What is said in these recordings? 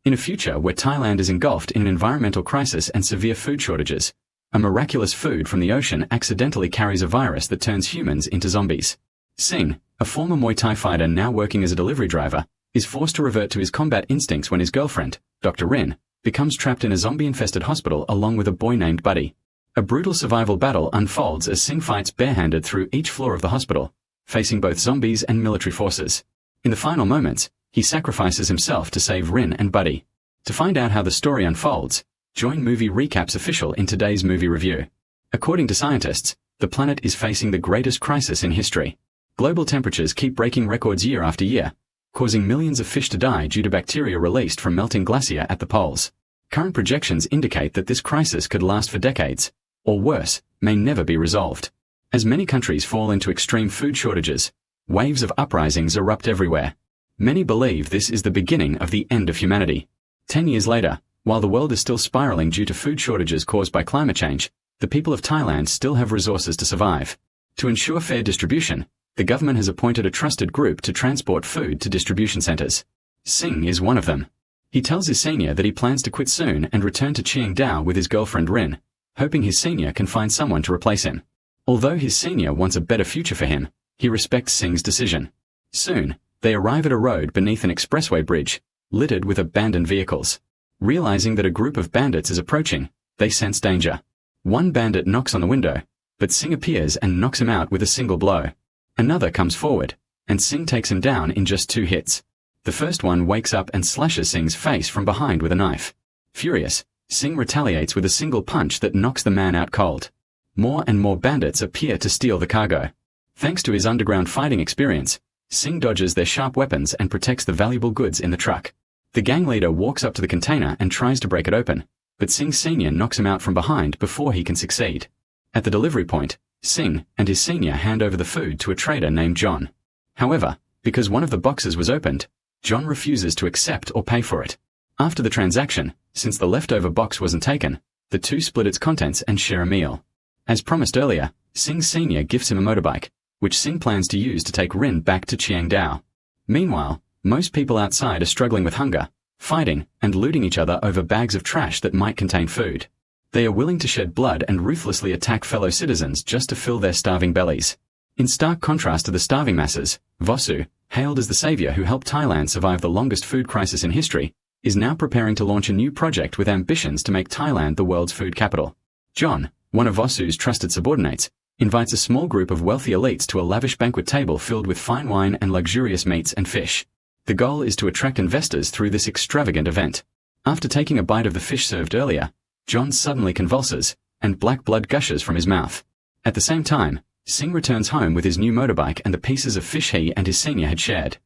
In a future where Thailand is engulfed in an environmental crisis and severe food shortages, a miraculous food from the ocean accidentally carries a virus that turns humans into zombies. Singh, a former Muay Thai fighter now working as a delivery driver, is forced to revert to his combat instincts when his girlfriend, Dr. Rin, becomes trapped in a zombie-infested hospital along with a boy named Buddy. A brutal survival battle unfolds as Singh fights barehanded through each floor of the hospital, facing both zombies and military forces. In the final moments, he sacrifices himself to save Rin and Buddy. To find out how the story unfolds, join Movie Recap's official in today's movie review. According to scientists, the planet is facing the greatest crisis in history. Global temperatures keep breaking records year after year, causing millions of fish to die due to bacteria released from melting glacier at the poles. Current projections indicate that this crisis could last for decades, or worse, may never be resolved. As many countries fall into extreme food shortages, waves of uprisings erupt everywhere. Many believe this is the beginning of the end of humanity. 10 years later, while the world is still spiraling due to food shortages caused by climate change, the people of Thailand still have resources to survive. To ensure fair distribution, the government has appointed a trusted group to transport food to distribution centers. Singh is one of them. He tells his senior that he plans to quit soon and return to Chiang Dao with his girlfriend Rin, hoping his senior can find someone to replace him. Although his senior wants a better future for him, he respects Singh's decision. Soon, they arrive at a road beneath an expressway bridge, littered with abandoned vehicles. Realizing that a group of bandits is approaching, they sense danger. One bandit knocks on the window, but Singh appears and knocks him out with a single blow. Another comes forward, and Singh takes him down in just 2 hits. The first one wakes up and slashes Singh's face from behind with a knife. Furious, Singh retaliates with a single punch that knocks the man out cold. More and more bandits appear to steal the cargo. Thanks to his underground fighting experience, Singh dodges their sharp weapons and protects the valuable goods in the truck. The gang leader walks up to the container and tries to break it open, but Singh's senior knocks him out from behind before he can succeed. At the delivery point, Singh and his senior hand over the food to a trader named John. However, because one of the boxes was opened, John refuses to accept or pay for it. After the transaction, since the leftover box wasn't taken, the two split its contents and share a meal. As promised earlier, Singh's senior gifts him a motorbike, which Singh plans to use to take Rin back to Chiang Dao. Meanwhile, most people outside are struggling with hunger, fighting, and looting each other over bags of trash that might contain food. They are willing to shed blood and ruthlessly attack fellow citizens just to fill their starving bellies. In stark contrast to the starving masses, Vosu, hailed as the savior who helped Thailand survive the longest food crisis in history, is now preparing to launch a new project with ambitions to make Thailand the world's food capital. John, one of Vosu's trusted subordinates, invites a small group of wealthy elites to a lavish banquet table filled with fine wine and luxurious meats and fish. The goal is to attract investors through this extravagant event. After taking a bite of the fish served earlier, John suddenly convulses, and black blood gushes from his mouth. At the same time, Singh returns home with his new motorbike and the pieces of fish he and his senior had shared.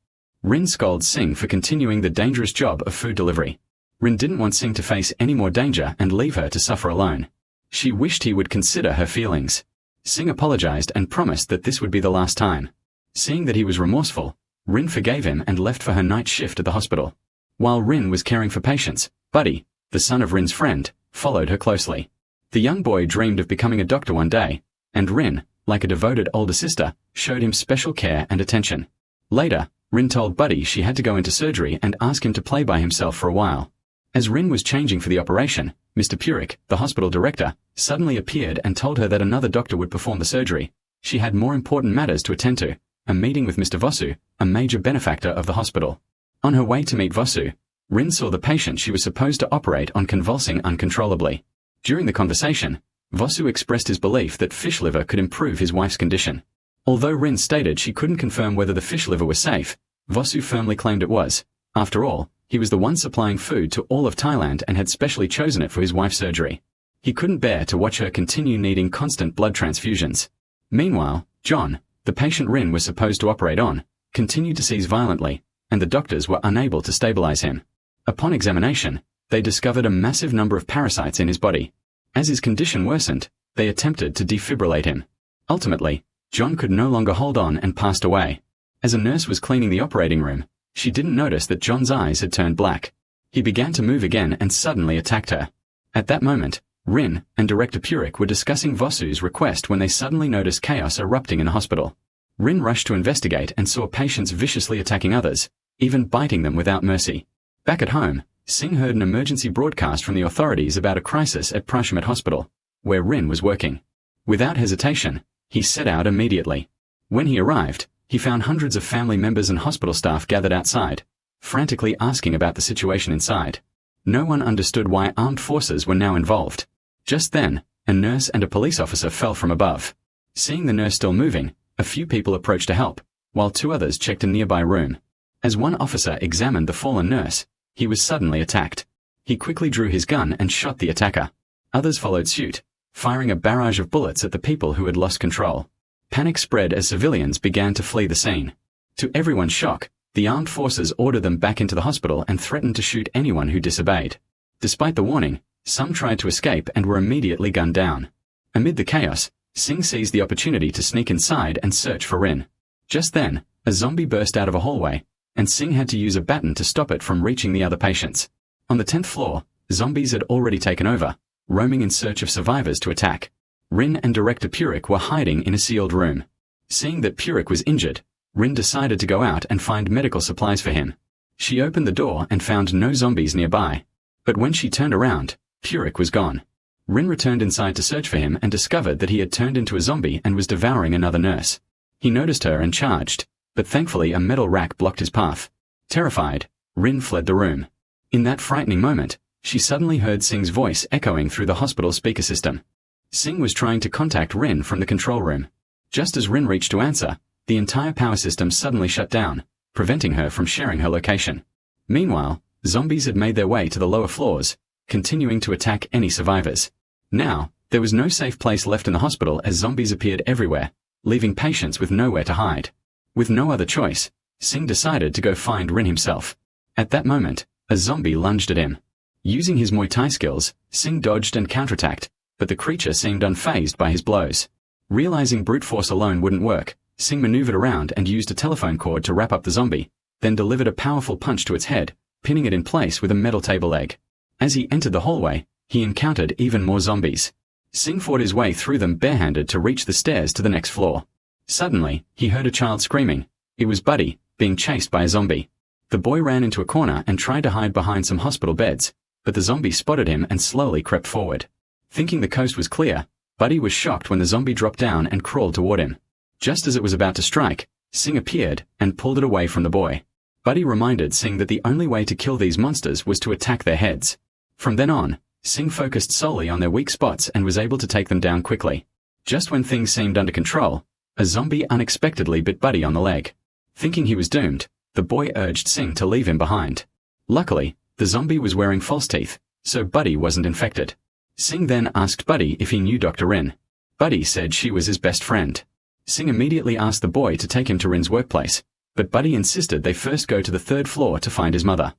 Rin scolds Singh for continuing the dangerous job of food delivery. Rin didn't want Singh to face any more danger and leave her to suffer alone. She wished he would consider her feelings. Singh apologized and promised that this would be the last time. Seeing that he was remorseful, Rin forgave him and left for her night shift at the hospital. While Rin was caring for patients, Buddy, the son of Rin's friend, followed her closely. The young boy dreamed of becoming a doctor one day, and Rin, like a devoted older sister, showed him special care and attention. Later, Rin told Buddy she had to go into surgery and ask him to play by himself for a while. As Rin was changing for the operation, Mr. Purik, the hospital director, suddenly appeared and told her that another doctor would perform the surgery. She had more important matters to attend to, a meeting with Mr. Vosu, a major benefactor of the hospital. On her way to meet Vosu, Rin saw the patient she was supposed to operate on convulsing uncontrollably. During the conversation, Vosu expressed his belief that fish liver could improve his wife's condition. Although Rin stated she couldn't confirm whether the fish liver was safe, Vosu firmly claimed it was. After all, he was the one supplying food to all of Thailand and had specially chosen it for his wife's surgery. He couldn't bear to watch her continue needing constant blood transfusions. Meanwhile, John, the patient Rin was supposed to operate on, continued to seize violently, and the doctors were unable to stabilize him. Upon examination, they discovered a massive number of parasites in his body. As his condition worsened, they attempted to defibrillate him. Ultimately, John could no longer hold on and passed away. As a nurse was cleaning the operating room, she didn't notice that John's eyes had turned black. He began to move again and suddenly attacked her. At that moment, Rin and Director Purik were discussing Vosu's request when they suddenly noticed chaos erupting in the hospital. Rin rushed to investigate and saw patients viciously attacking others, even biting them without mercy. Back at home, Singh heard an emergency broadcast from the authorities about a crisis at Prashamet Hospital, where Rin was working. Without hesitation, he set out immediately. When he arrived, he found hundreds of family members and hospital staff gathered outside, frantically asking about the situation inside. No one understood why armed forces were now involved. Just then, a nurse and a police officer fell from above. Seeing the nurse still moving, a few people approached to help, while 2 others checked a nearby room. As one officer examined the fallen nurse, he was suddenly attacked. He quickly drew his gun and shot the attacker. Others followed suit, firing a barrage of bullets at the people who had lost control. Panic spread as civilians began to flee the scene. To everyone's shock, the armed forces ordered them back into the hospital and threatened to shoot anyone who disobeyed. Despite the warning, some tried to escape and were immediately gunned down. Amid the chaos, Singh seized the opportunity to sneak inside and search for Rin. Just then, a zombie burst out of a hallway, and Singh had to use a baton to stop it from reaching the other patients. On the 10th floor, zombies had already taken over, roaming in search of survivors to attack. Rin and Director Purik were hiding in a sealed room. Seeing that Purik was injured, Rin decided to go out and find medical supplies for him. She opened the door and found no zombies nearby. But when she turned around, Purik was gone. Rin returned inside to search for him and discovered that he had turned into a zombie and was devouring another nurse. He noticed her and charged, but thankfully a metal rack blocked his path. Terrified, Rin fled the room. In that frightening moment, she suddenly heard Singh's voice echoing through the hospital speaker system. Singh was trying to contact Rin from the control room. Just as Rin reached to answer, the entire power system suddenly shut down, preventing her from sharing her location. Meanwhile, zombies had made their way to the lower floors, continuing to attack any survivors. Now, there was no safe place left in the hospital as zombies appeared everywhere, leaving patients with nowhere to hide. With no other choice, Singh decided to go find Rin himself. At that moment, a zombie lunged at him. Using his Muay Thai skills, Singh dodged and counterattacked, but the creature seemed unfazed by his blows. Realizing brute force alone wouldn't work, Singh maneuvered around and used a telephone cord to wrap up the zombie, then delivered a powerful punch to its head, pinning it in place with a metal table leg. As he entered the hallway, he encountered even more zombies. Singh fought his way through them barehanded to reach the stairs to the next floor. Suddenly, he heard a child screaming. It was Buddy, being chased by a zombie. The boy ran into a corner and tried to hide behind some hospital beds, but the zombie spotted him and slowly crept forward. Thinking the coast was clear, Buddy was shocked when the zombie dropped down and crawled toward him. Just as it was about to strike, Singh appeared and pulled it away from the boy. Buddy reminded Singh that the only way to kill these monsters was to attack their heads. From then on, Singh focused solely on their weak spots and was able to take them down quickly. Just when things seemed under control, a zombie unexpectedly bit Buddy on the leg. Thinking he was doomed, the boy urged Singh to leave him behind. Luckily, the zombie was wearing false teeth, so Buddy wasn't infected. Singh then asked Buddy if he knew Dr. Rin. Buddy said she was his best friend. Singh immediately asked the boy to take him to Rin's workplace, but Buddy insisted they first go to the 3rd floor to find his mother.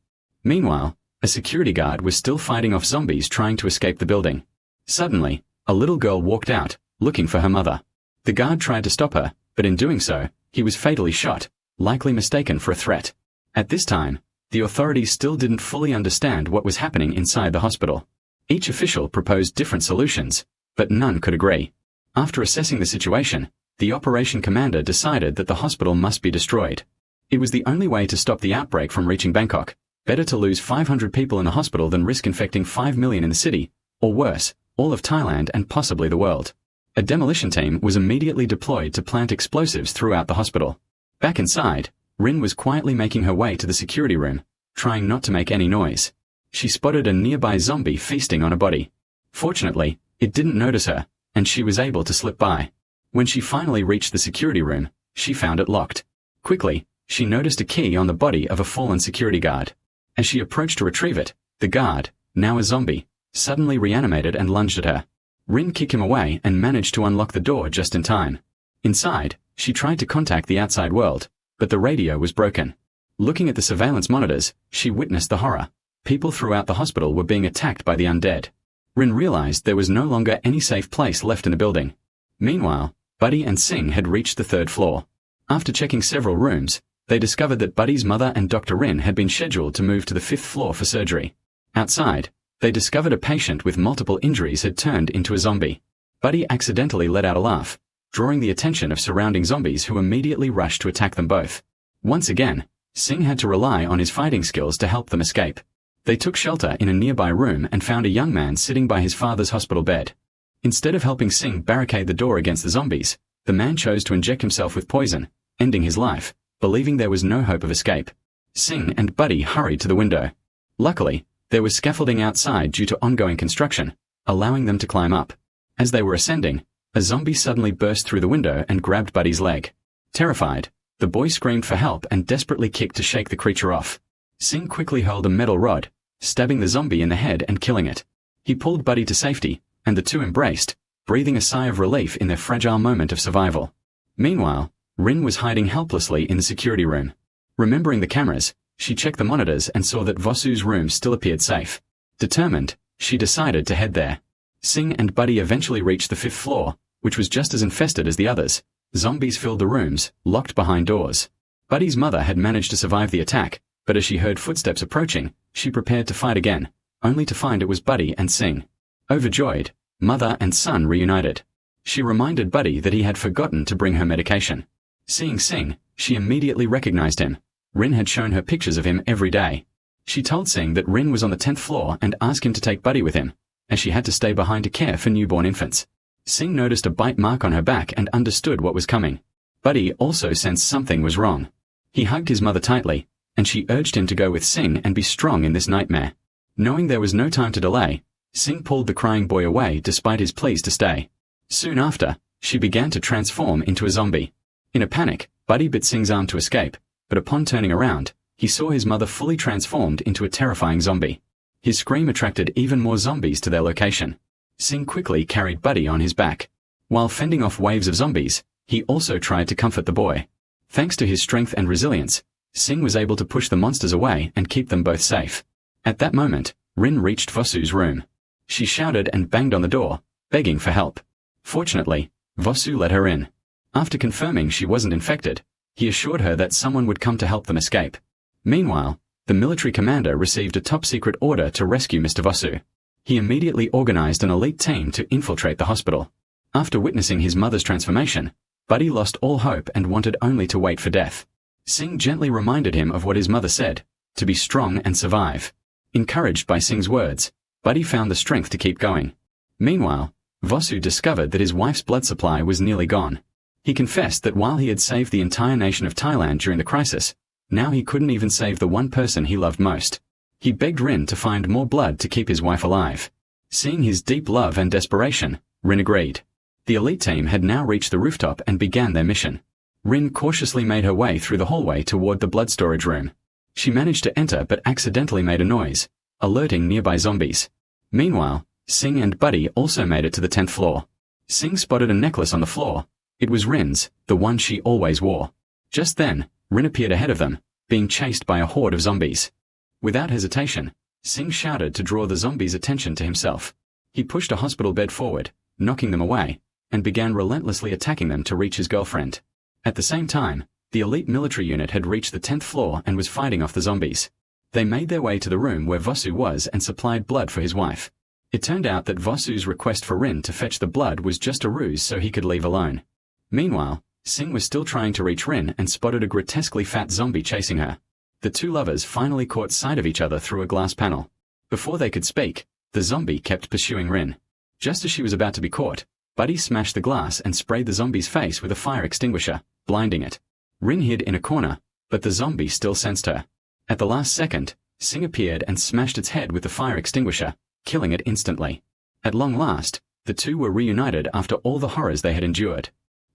Meanwhile, a security guard was still fighting off zombies trying to escape the building. Suddenly, a little girl walked out, looking for her mother. The guard tried to stop her, but in doing so, he was fatally shot, likely mistaken for a threat. At this time, the authorities still didn't fully understand what was happening inside the hospital. Each official proposed different solutions, but none could agree. After assessing the situation, the operation commander decided that the hospital must be destroyed. It was the only way to stop the outbreak from reaching Bangkok. Better to lose 500 people in a hospital than risk infecting 5 million in the city, or worse, all of Thailand and possibly the world. A demolition team was immediately deployed to plant explosives throughout the hospital. Back inside, Rin was quietly making her way to the security room, trying not to make any noise. She spotted a nearby zombie feasting on a body. Fortunately, it didn't notice her, and she was able to slip by. When she finally reached the security room, she found it locked. Quickly, she noticed a key on the body of a fallen security guard. As she approached to retrieve it, the guard, now a zombie, suddenly reanimated and lunged at her. Rin kicked him away and managed to unlock the door just in time. Inside, she tried to contact the outside world, but the radio was broken. Looking at the surveillance monitors, she witnessed the horror. People throughout the hospital were being attacked by the undead. Rin realized there was no longer any safe place left in the building. Meanwhile, Buddy and Singh had reached the 3rd floor. After checking several rooms, they discovered that Buddy's mother and Dr. Rin had been scheduled to move to the 5th floor for surgery. Outside, they discovered a patient with multiple injuries had turned into a zombie. Buddy accidentally let out a laugh, drawing the attention of surrounding zombies who immediately rushed to attack them both. Once again, Singh had to rely on his fighting skills to help them escape. They took shelter in a nearby room and found a young man sitting by his father's hospital bed. Instead of helping Singh barricade the door against the zombies, the man chose to inject himself with poison, ending his life, believing there was no hope of escape. Singh and Buddy hurried to the window. Luckily, there was scaffolding outside due to ongoing construction, allowing them to climb up. As they were ascending, a zombie suddenly burst through the window and grabbed Buddy's leg. Terrified, the boy screamed for help and desperately kicked to shake the creature off. Singh quickly hurled a metal rod, stabbing the zombie in the head and killing it. He pulled Buddy to safety, and the two embraced, breathing a sigh of relief in their fragile moment of survival. Meanwhile, Rin was hiding helplessly in the security room. Remembering the cameras, she checked the monitors and saw that Vosu's room still appeared safe. Determined, she decided to head there. Singh and Buddy eventually reached the 5th floor, which was just as infested as the others. Zombies filled the rooms, locked behind doors. Buddy's mother had managed to survive the attack, but as she heard footsteps approaching, she prepared to fight again, only to find it was Buddy and Singh. Overjoyed, mother and son reunited. She reminded Buddy that he had forgotten to bring her medication. Seeing Singh, she immediately recognized him. Rin had shown her pictures of him every day. She told Singh that Rin was on the 10th floor and asked him to take Buddy with him, as she had to stay behind to care for newborn infants. Singh noticed a bite mark on her back and understood what was coming. Buddy also sensed something was wrong. He hugged his mother tightly, and she urged him to go with Singh and be strong in this nightmare. Knowing there was no time to delay, Singh pulled the crying boy away despite his pleas to stay. Soon after, she began to transform into a zombie. In a panic, Buddy bit Singh's arm to escape, but upon turning around, he saw his mother fully transformed into a terrifying zombie. His scream attracted even more zombies to their location. Singh quickly carried Buddy on his back. While fending off waves of zombies, he also tried to comfort the boy. Thanks to his strength and resilience, Singh was able to push the monsters away and keep them both safe. At that moment, Rin reached Vosu's room. She shouted and banged on the door, begging for help. Fortunately, Vosu let her in. After confirming she wasn't infected, he assured her that someone would come to help them escape. Meanwhile, the military commander received a top-secret order to rescue Mr. Vosu. He immediately organized an elite team to infiltrate the hospital. After witnessing his mother's transformation, Buddy lost all hope and wanted only to wait for death. Singh gently reminded him of what his mother said, to be strong and survive. Encouraged by Singh's words, Buddy found the strength to keep going. Meanwhile, Vosu discovered that his wife's blood supply was nearly gone. He confessed that while he had saved the entire nation of Thailand during the crisis, now he couldn't even save the one person he loved most. He begged Rin to find more blood to keep his wife alive. Seeing his deep love and desperation, Rin agreed. The elite team had now reached the rooftop and began their mission. Rin cautiously made her way through the hallway toward the blood storage room. She managed to enter but accidentally made a noise, alerting nearby zombies. Meanwhile, Singh and Buddy also made it to the 10th floor. Singh spotted a necklace on the floor. It was Rin's, the one she always wore. Just then, Rin appeared ahead of them, being chased by a horde of zombies. Without hesitation, Singh shouted to draw the zombies' attention to himself. He pushed a hospital bed forward, knocking them away, and began relentlessly attacking them to reach his girlfriend. At the same time, the elite military unit had reached the 10th floor and was fighting off the zombies. They made their way to the room where Vosu was and supplied blood for his wife. It turned out that Vosu's request for Rin to fetch the blood was just a ruse so he could leave alone. Meanwhile, Singh was still trying to reach Rin and spotted a grotesquely fat zombie chasing her. The two lovers finally caught sight of each other through a glass panel. Before they could speak, the zombie kept pursuing Rin. Just as she was about to be caught, Buddy smashed the glass and sprayed the zombie's face with a fire extinguisher, blinding it. Rin hid in a corner, but the zombie still sensed her. At the last second, Singh appeared and smashed its head with the fire extinguisher, killing it instantly. At long last, the two were reunited after all the horrors they had endured.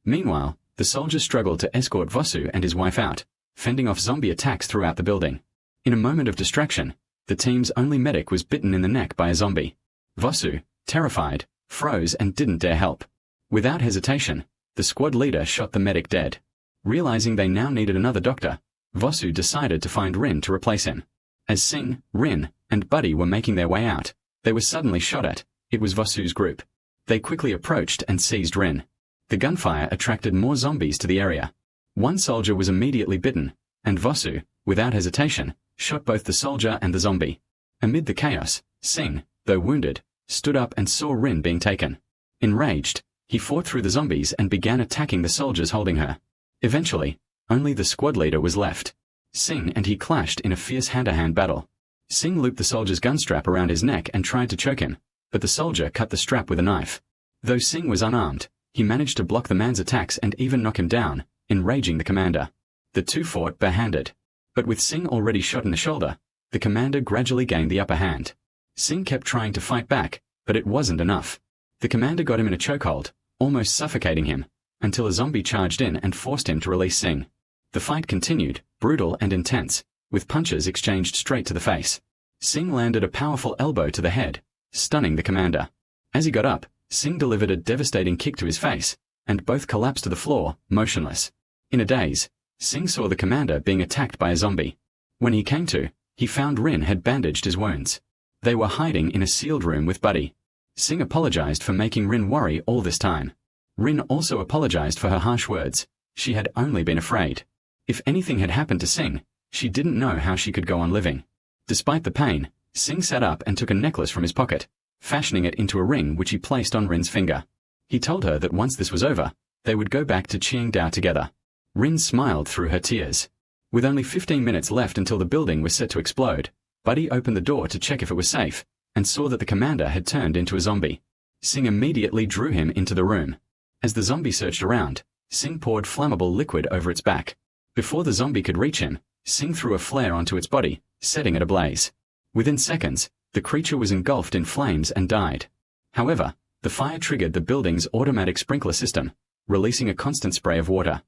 Meanwhile, the soldiers struggled to escort Vosu and his wife out, fending off zombie attacks throughout the building. In a moment of distraction, the team's only medic was bitten in the neck by a zombie. Vosu, terrified, froze and didn't dare help. Without hesitation, the squad leader shot the medic dead. Realizing they now needed another doctor, Vosu decided to find Rin to replace him. As Singh, Rin, and Buddy were making their way out, they were suddenly shot at. It was Vosu's group. They quickly approached and seized Rin. The gunfire attracted more zombies to the area. One soldier was immediately bitten, and Vosu, without hesitation, shot both the soldier and the zombie. Amid the chaos, Singh, though wounded, stood up and saw Rin being taken. Enraged, he fought through the zombies and began attacking the soldiers holding her. Eventually, only the squad leader was left. Singh and he clashed in a fierce hand-to-hand battle. Singh looped the soldier's gun strap around his neck and tried to choke him, but the soldier cut the strap with a knife. Though Singh was unarmed, he managed to block the man's attacks and even knock him down, enraging the commander. The two fought barehanded. But with Singh already shot in the shoulder, the commander gradually gained the upper hand. Singh kept trying to fight back, but it wasn't enough. The commander got him in a chokehold, almost suffocating him, until a zombie charged in and forced him to release Singh. The fight continued, brutal and intense, with punches exchanged straight to the face. Singh landed a powerful elbow to the head, stunning the commander. As he got up, Singh delivered a devastating kick to his face, and both collapsed to the floor, motionless. In a daze, Singh saw the commander being attacked by a zombie. When he came to, he found Rin had bandaged his wounds. They were hiding in a sealed room with Buddy. Singh apologized for making Rin worry all this time. Rin also apologized for her harsh words. She had only been afraid. If anything had happened to Singh, she didn't know how she could go on living. Despite the pain, Singh sat up and took a necklace from his pocket, fashioning it into a ring which he placed on Rin's finger. He told her that once this was over, they would go back to Qingdao together. Rin smiled through her tears. With only 15 minutes left until the building was set to explode, Buddy opened the door to check if it was safe, and saw that the commander had turned into a zombie. Singh immediately drew him into the room. As the zombie searched around, Singh poured flammable liquid over its back. Before the zombie could reach him, Singh threw a flare onto its body, setting it ablaze. Within seconds, the creature was engulfed in flames and died. However, the fire triggered the building's automatic sprinkler system, releasing a constant spray of water.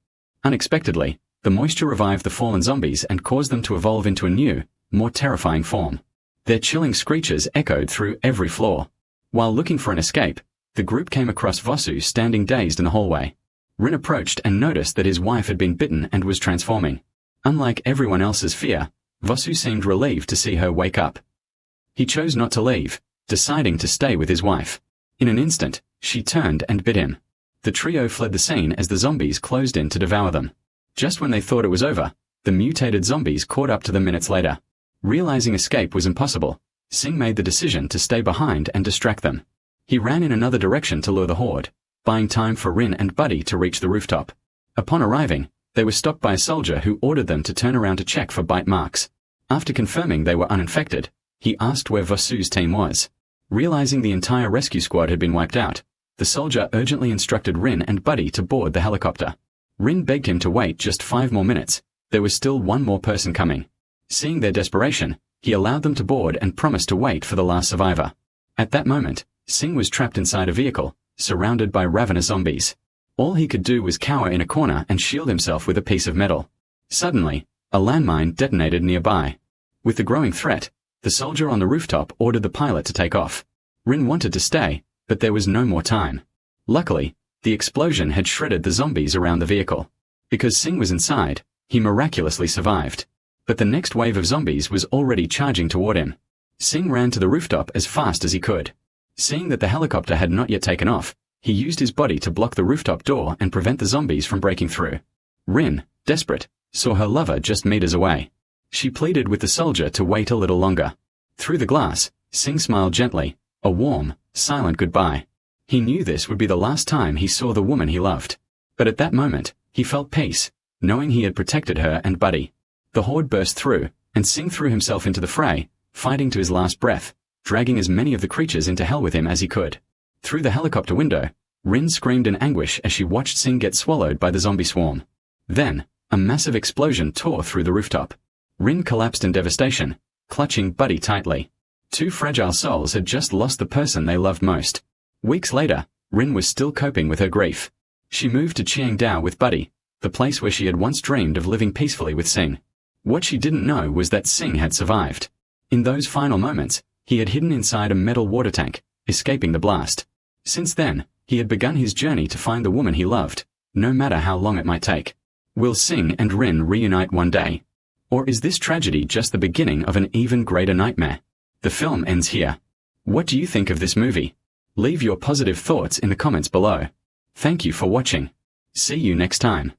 Unexpectedly, the moisture revived the fallen zombies and caused them to evolve into a new, more terrifying form. Their chilling screeches echoed through every floor. While looking for an escape, the group came across Vasu standing dazed in the hallway. Rin approached and noticed that his wife had been bitten and was transforming. Unlike everyone else's fear, Vasu seemed relieved to see her wake up. He chose not to leave, deciding to stay with his wife. In an instant, she turned and bit him. The trio fled the scene as the zombies closed in to devour them. Just when they thought it was over, the mutated zombies caught up to them minutes later. Realizing escape was impossible, Singh made the decision to stay behind and distract them. He ran in another direction to lure the horde, buying time for Rin and Buddy to reach the rooftop. Upon arriving, they were stopped by a soldier who ordered them to turn around to check for bite marks. After confirming they were uninfected, he asked where Vasu's team was. Realizing the entire rescue squad had been wiped out, the soldier urgently instructed Rin and Buddy to board the helicopter. Rin begged him to wait just 5 more minutes. There was still one more person coming. Seeing their desperation, he allowed them to board and promised to wait for the last survivor. At that moment, Singh was trapped inside a vehicle, surrounded by ravenous zombies. All he could do was cower in a corner and shield himself with a piece of metal. Suddenly, a landmine detonated nearby. With the growing threat, the soldier on the rooftop ordered the pilot to take off. Rin wanted to stay, but there was no more time. Luckily, the explosion had shredded the zombies around the vehicle. Because Singh was inside, he miraculously survived. But the next wave of zombies was already charging toward him. Singh ran to the rooftop as fast as he could. Seeing that the helicopter had not yet taken off, he used his body to block the rooftop door and prevent the zombies from breaking through. Rin, desperate, saw her lover just meters away. She pleaded with the soldier to wait a little longer. Through the glass, Singh smiled gently, a warm, silent goodbye. He knew this would be the last time he saw the woman he loved. But at that moment, he felt peace, knowing he had protected her and Buddy. The horde burst through, and Singh threw himself into the fray, fighting to his last breath, dragging as many of the creatures into hell with him as he could. Through the helicopter window, Rin screamed in anguish as she watched Singh get swallowed by the zombie swarm. Then, a massive explosion tore through the rooftop. Rin collapsed in devastation, clutching Buddy tightly. Two fragile souls had just lost the person they loved most. Weeks later, Rin was still coping with her grief. She moved to Qingdao with Buddy, the place where she had once dreamed of living peacefully with Singh. What she didn't know was that Singh had survived. In those final moments, he had hidden inside a metal water tank, escaping the blast. Since then, he had begun his journey to find the woman he loved, no matter how long it might take. Will Singh and Rin reunite one day? Or is this tragedy just the beginning of an even greater nightmare? The film ends here. What do you think of this movie? Leave your positive thoughts in the comments below. Thank you for watching. See you next time.